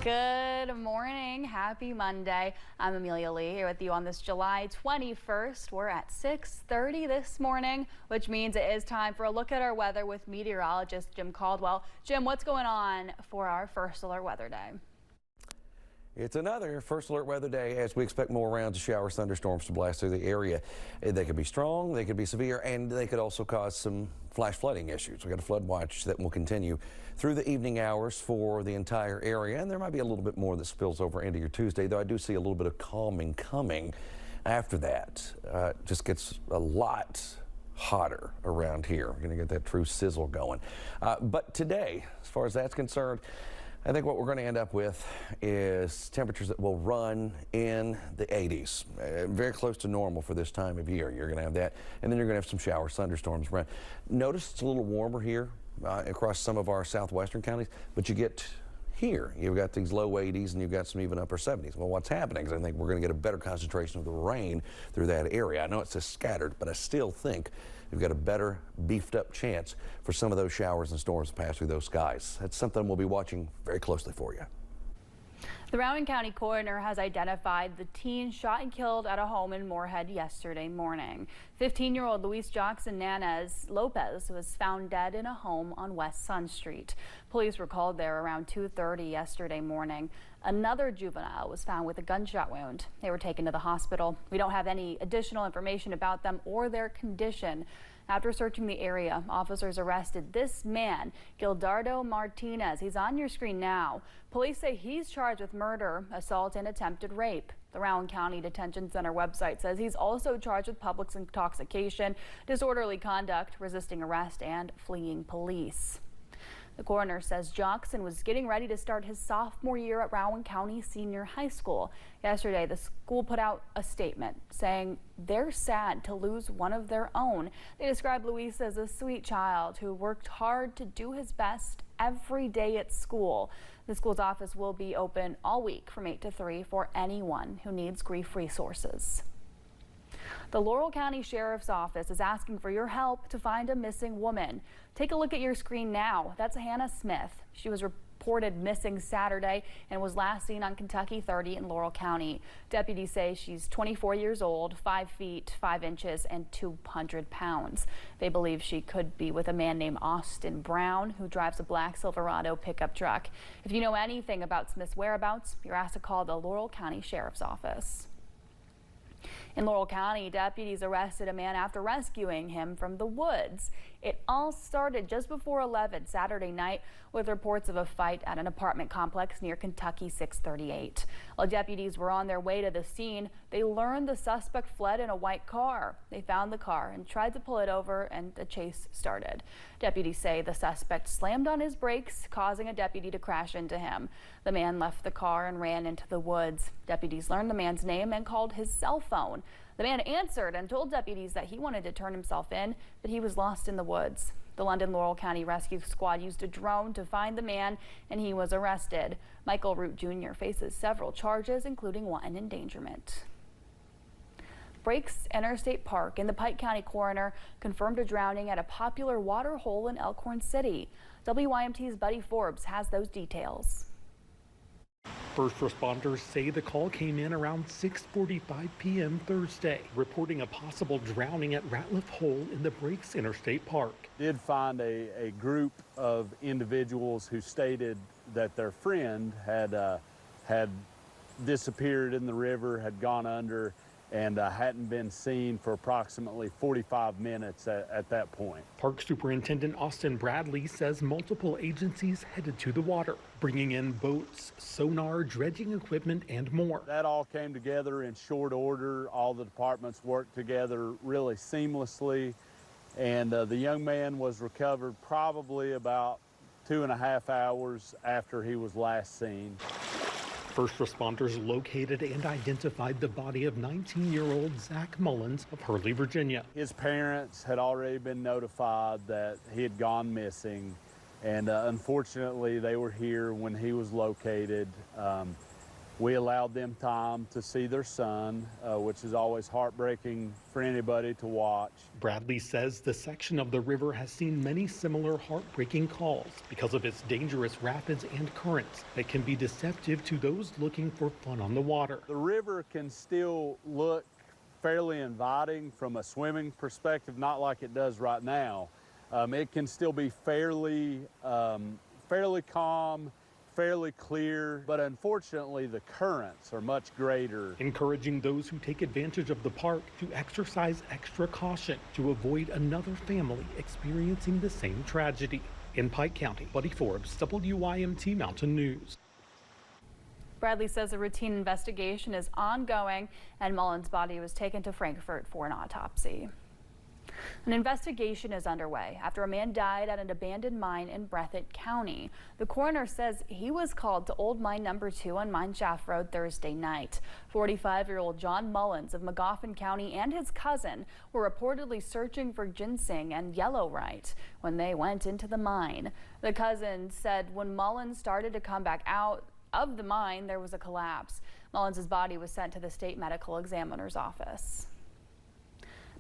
Good morning. Happy Monday. I'm Amelia Lee here with you on this July 21st. We're at 6:30 this morning, which means it is time for a look at our weather with meteorologist Jim Caldwell. Jim, what's going on for our first alert weather day? It's another first alert weather day as we expect more rounds of showers, thunderstorms to blast through the area. They could be strong, they could be severe, and they could also cause some flash flooding issues. We've got a flood watch that will continue through the evening hours for the entire area, and there might be a little bit more that spills over into your Tuesday, though I do see a little bit of calming coming after that. Just gets a lot hotter around here. We're going to get that true sizzle going. But today, as far as that's concerned, I think what we're going to end up with is temperatures that will run in the 80s, very close to normal for this time of year. You're going to have that, and then you're going to have some showers, thunderstorms around. Notice it's a little warmer here across some of our southwestern counties, but you get here, you've got these low 80s and you've got some even upper 70s. Well, what's happening is I think we're going to get a better concentration of the rain through that area. I know it's just scattered, but I still think we've got a better beefed up chance for some of those showers and storms to pass through those skies. That's something we'll be watching very closely for you. The Rowan County coroner has identified the teen shot and killed at a home in Morehead yesterday morning. 15-year-old Luis Jackson Nanez Lopez was found dead in a home on West Sun Street. Police were called there around 2:30 yesterday morning. Another juvenile was found with a gunshot wound. They were taken to the hospital. We don't have any additional information about them or their condition. After searching the area, officers arrested this man, Gildardo Martinez. He's on your screen now. Police say he's charged with murder, assault, and attempted rape. The Rowan County Detention Center website says he's also charged with public intoxication, disorderly conduct, resisting arrest, and fleeing police. The coroner says Jackson was getting ready to start his sophomore year at Rowan County Senior High School. Yesterday, the school put out a statement saying they're sad to lose one of their own. They describe Luis as a sweet child who worked hard to do his best every day at school. The school's office will be open all week from 8 to 3 for anyone who needs grief resources. The Laurel County Sheriff's Office is asking for your help to find a missing woman. Take a look at your screen now. That's Hannah Smith. She was reported missing Saturday and was last seen on Kentucky 30 in Laurel County. Deputies say she's 24 years old, 5 feet 5 inches, and 200 pounds. They believe she could be with a man named Austin Brown, who drives a black Silverado pickup truck. If you know anything about Smith's whereabouts, you're asked to call the Laurel County Sheriff's Office. In Laurel County, deputies arrested a man after rescuing him from the woods. It all started just before 11 Saturday night with reports of a fight at an apartment complex near Kentucky 638. While deputies were on their way to the scene, they learned the suspect fled in a white car. They found the car and tried to pull it over, and the chase started. Deputies say the suspect slammed on his brakes, causing a deputy to crash into him. The man left the car and ran into the woods. Deputies learned the man's name and called his cell phone. The man answered and told deputies that he wanted to turn himself in, but he was lost in the woods. The London Laurel County Rescue Squad used a drone to find the man, and he was arrested. Michael Root Jr. faces several charges, including one in endangerment. Breaks Interstate Park in the Pike County coroner confirmed a drowning at a popular water hole in Elkhorn City. WYMT's Buddy Forbes has those details. First responders say the call came in around 6:45 p.m. Thursday, reporting a possible drowning at Ratliff Hole in the Breaks Interstate Park. Did find a group of individuals who stated that their friend had disappeared in the river, had gone under, and hadn't been seen for approximately 45 minutes at that point. Park Superintendent Austin Bradley says multiple agencies headed to the water, bringing in boats, sonar, dredging equipment, and more. That all came together in short order. All the departments worked together really seamlessly, and the young man was recovered probably about 2.5 hours after he was last seen. First responders located and identified the body of 19-year-old Zach Mullins of Hurley, Virginia. His parents had already been notified that he had gone missing, and unfortunately they were here when he was located. We allowed them time to see their son, which is always heartbreaking for anybody to watch. Bradley says the section of the river has seen many similar heartbreaking calls because of its dangerous rapids and currents that can be deceptive to those looking for fun on the water. The river can still look fairly inviting from a swimming perspective, not like it does right now. It can still be fairly calm, fairly clear, but unfortunately the currents are much greater. Encouraging those who take advantage of the park to exercise extra caution to avoid another family experiencing the same tragedy. In Pike County, Buddy Forbes, WYMT Mountain News. Bradley says a routine investigation is ongoing and Mullen's body was taken to Frankfurt for an autopsy. An investigation is underway after a man died at an abandoned mine in Breathitt County. The coroner says he was called to Old Mine Number 2 on Mine Shaft Road Thursday night. 45-year-old John Mullins of Magoffin County and his cousin were reportedly searching for ginseng and yellowite when they went into the mine. The cousin said when Mullins started to come back out of the mine, there was a collapse. Mullins' body was sent to the state medical examiner's office.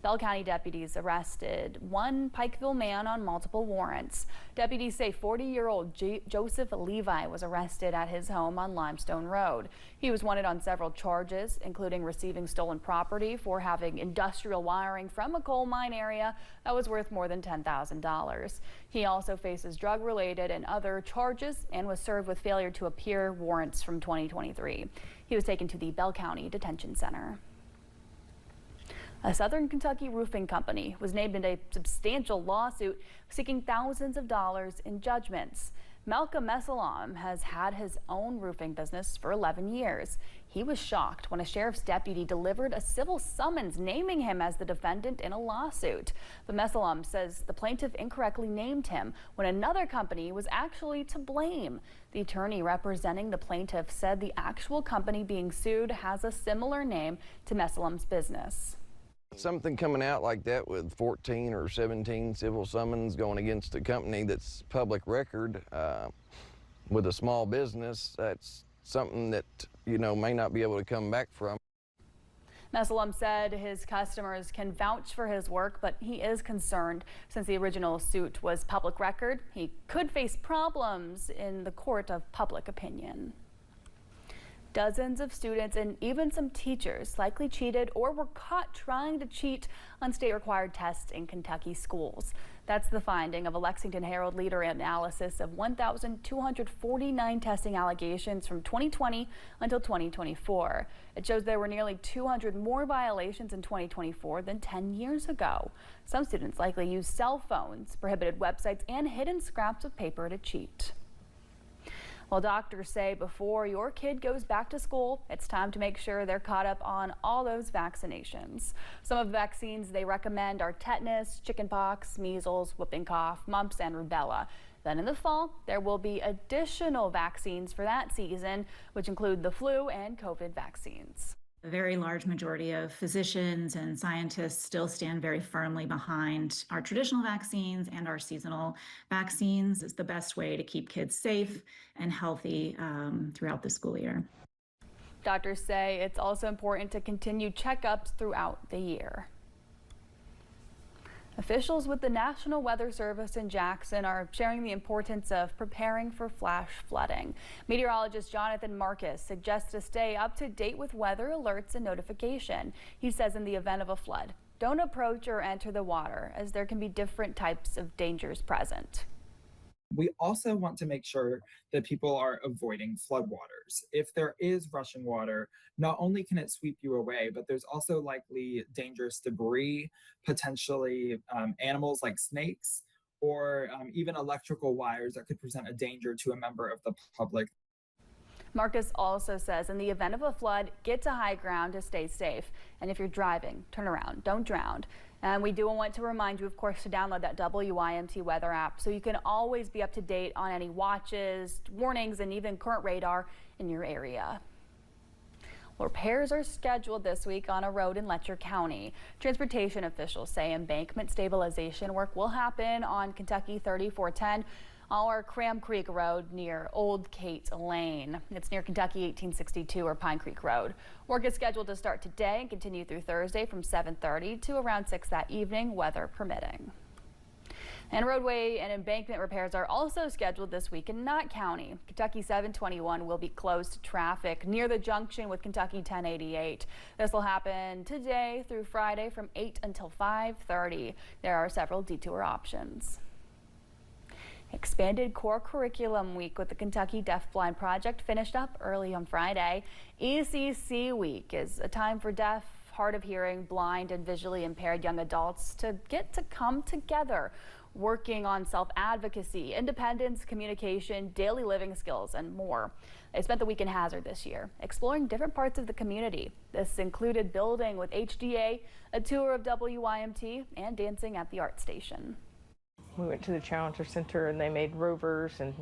Bell County deputies arrested one Pikeville man on multiple warrants. Deputies say 40-year-old Joseph Levi was arrested at his home on Limestone Road. He was wanted on several charges, including receiving stolen property for having industrial wiring from a coal mine area that was worth more than $10,000. He also faces drug-related and other charges and was served with failure to appear warrants from 2023. He was taken to the Bell County Detention Center. A Southern Kentucky roofing company was named in a substantial lawsuit seeking thousands of dollars in judgments. Malcolm Mesalam has had his own roofing business for 11 years. He was shocked when a sheriff's deputy delivered a civil summons naming him as the defendant in a lawsuit. But Mesalam says the plaintiff incorrectly named him when another company was actually to blame. The attorney representing the plaintiff said the actual company being sued has a similar name to Mesalam's business. Something coming out like that with 14 or 17 civil summons going against a company that's public record with a small business, that's something that, you know, may not be able to come back from. Mesalam said his customers can vouch for his work, but he is concerned since the original suit was public record. He could face problems in the court of public opinion. Dozens of students and even some teachers likely cheated or were caught trying to cheat on state-required tests in Kentucky schools. That's the finding of a Lexington Herald leader analysis of 1,249 testing allegations from 2020 until 2024. It shows there were nearly 200 more violations in 2024 than 10 years ago. Some students likely used cell phones, prohibited websites, and hidden scraps of paper to cheat. Well, doctors say before your kid goes back to school, it's time to make sure they're caught up on all those vaccinations. Some of the vaccines they recommend are tetanus, chickenpox, measles, whooping cough, mumps, and rubella. Then in the fall, there will be additional vaccines for that season, which include the flu and COVID vaccines. A very large majority of physicians and scientists still stand very firmly behind our traditional vaccines and our seasonal vaccines. It's the best way to keep kids safe and healthy throughout the school year. Doctors say it's also important to continue checkups throughout the year. Officials with the National Weather Service in Jackson are sharing the importance of preparing for flash flooding. Meteorologist Jonathan Marcus suggests to stay up to date with weather alerts and notification. He says in the event of a flood, don't approach or enter the water as there can be different types of dangers present. We also want to make sure that people are avoiding floodwaters. If there is rushing water, not only can it sweep you away, but there's also likely dangerous debris, potentially animals like snakes, or even electrical wires that could present a danger to a member of the public. Marcus also says in the event of a flood, get to high ground to stay safe. And if you're driving, turn around, don't drown. And we do want to remind you, of course, to download that WYMT weather app so you can always be up to date on any watches, warnings, and even current radar in your area. Repairs are scheduled this week on a road in Letcher County. Transportation officials say embankment stabilization work will happen on Kentucky 3410 or Cram Creek Road near Old Kate Lane. It's near Kentucky 1862 or Pine Creek Road. Work is scheduled to start today and continue through Thursday from 7:30 to around 6 that evening, weather permitting. And roadway and embankment repairs are also scheduled this week in Knott County. Kentucky 721 will be closed to traffic near the junction with Kentucky 1088. This will happen today through Friday from 8 until 5:30. There are several detour options. Expanded Core Curriculum Week with the Kentucky Deafblind Project finished up early on Friday. ECC Week is a time for deaf, hard of hearing, blind, and visually impaired young adults to get to come together, working on self-advocacy, independence, communication, daily living skills, and more. They spent the week in Hazard this year, exploring different parts of the community. This included building with HDA, a tour of WYMT, and dancing at the art station. We went to the Challenger Center and they made rovers and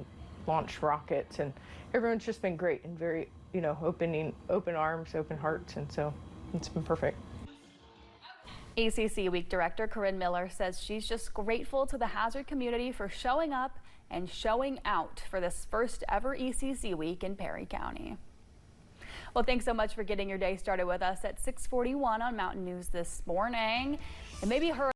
launched rockets, and everyone's just been great and very, open arms, open hearts, and so it's been perfect. ECC Week Director Corinne Miller says she's just grateful to the Hazard community for showing up and showing out for this first ever ECC Week in Perry County. Well, thanks so much for getting your day started with us at 6:41 on Mountain News this morning. And maybe her